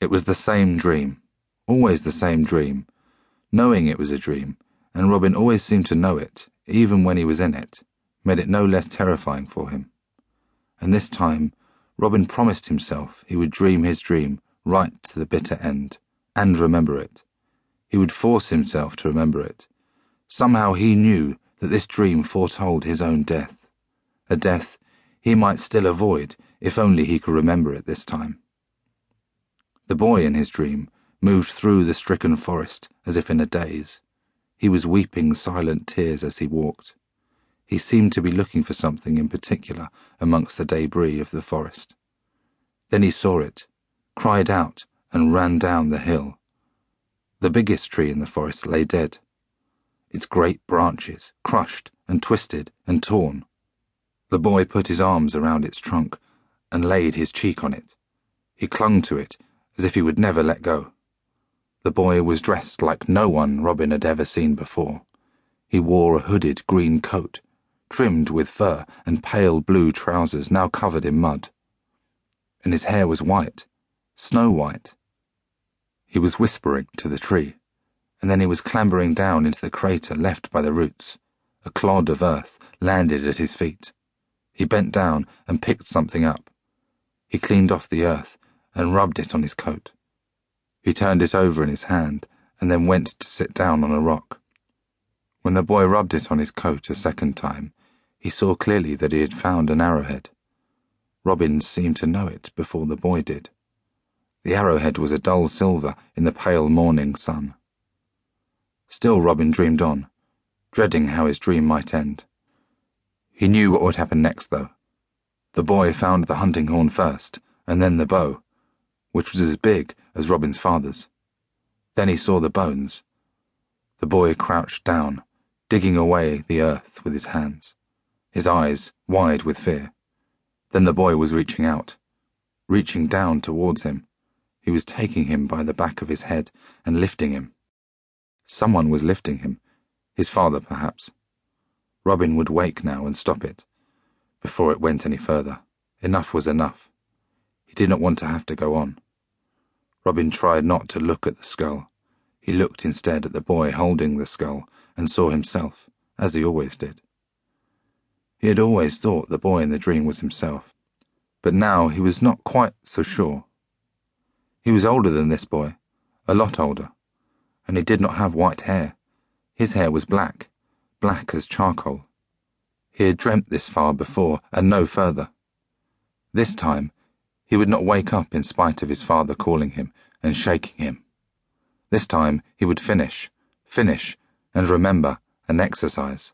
It was the same dream, always the same dream, knowing it was a dream, and Robin always seemed to know it, even when he was in it, made it no less terrifying for him. And this time, Robin promised himself he would dream his dream right to the bitter end, and remember it. He would force himself to remember it. Somehow he knew that this dream foretold his own death, a death he might still avoid if only he could remember it this time. The boy in his dream moved through the stricken forest as if in a daze. He was weeping silent tears as he walked. He seemed to be looking for something in particular amongst the debris of the forest. Then he saw it, cried out, and ran down the hill. The biggest tree in the forest lay dead, its great branches crushed and twisted and torn. The boy put his arms around its trunk and laid his cheek on it. He clung to it as if he would never let go. The boy was dressed like no one Robin had ever seen before. He wore a hooded green coat, trimmed with fur, and pale blue trousers now covered in mud. And his hair was white, snow white. He was whispering to the tree, and then he was clambering down into the crater left by the roots. A clod of earth landed at his feet. He bent down and picked something up. He cleaned off the earth and rubbed it on his coat. He turned it over in his hand and then went to sit down on a rock. When the boy rubbed it on his coat a second time, he saw clearly that he had found an arrowhead. Robin seemed to know it before the boy did. The arrowhead was a dull silver in the pale morning sun. Still Robin dreamed on, dreading how his dream might end. He knew what would happen next, though. The boy found the hunting horn first, and then the bow, which was as big as Robin's father's. Then he saw the bones. The boy crouched down, digging away the earth with his hands, his eyes wide with fear. Then the boy was reaching out, reaching down towards him. He was taking him by the back of his head and lifting him. Someone was lifting him, his father perhaps. Robin would wake now and stop it, before it went any further. Enough was enough. He did not want to have to go on. Robin tried not to look at the skull. He looked instead at the boy holding the skull and saw himself, as he always did. He had always thought the boy in the dream was himself, but now he was not quite so sure. He was older than this boy, a lot older, and he did not have white hair. His hair was black, black as charcoal. He had dreamt this far before and no further. This time, he would not wake up in spite of his father calling him and shaking him. This time he would finish, and remember and exercise.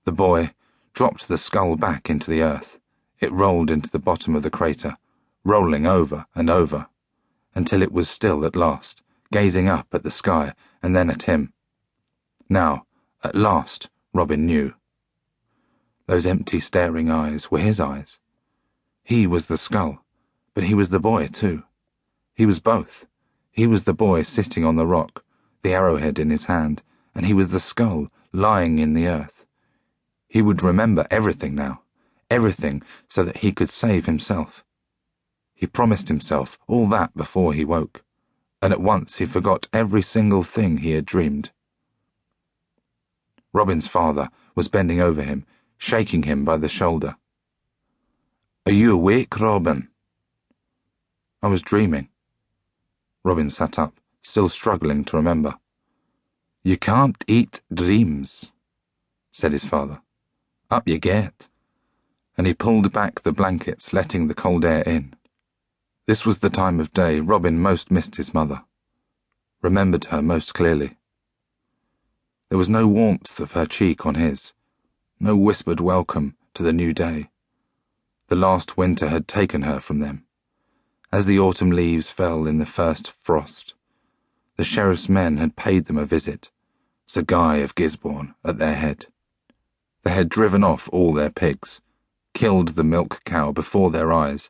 The boy dropped the skull back into the earth. It rolled into the bottom of the crater, rolling over and over, until it was still at last, gazing up at the sky and then at him. Now, at last, Robin knew. Those empty staring eyes were his eyes. He was the skull, but he was the boy too. He was both. He was the boy sitting on the rock, the arrowhead in his hand, and he was the skull lying in the earth. He would remember everything now, everything so that he could save himself. He promised himself all that before he woke, and at once he forgot every single thing he had dreamed. Robin's father was bending over him, shaking him by the shoulder. "Are you awake, Robin?" "I was dreaming." Robin sat up, still struggling to remember. "You can't eat dreams," said his father. "Up you get." And he pulled back the blankets, letting the cold air in. This was the time of day Robin most missed his mother, remembered her most clearly. There was no warmth of her cheek on his, no whispered welcome to the new day. The last winter had taken her from them. As the autumn leaves fell in the first frost, the sheriff's men had paid them a visit, Sir Guy of Gisborne at their head. They had driven off all their pigs, killed the milk cow before their eyes,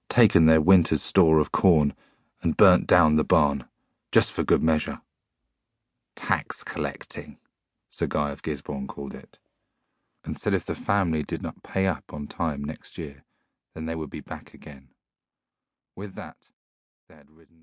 taken their winter's store of corn, and burnt down the barn, just for good measure. Tax collecting, Sir Guy of Gisborne called it, and said if the family did not pay up on time next year, then they would be back again. With that, They had ridden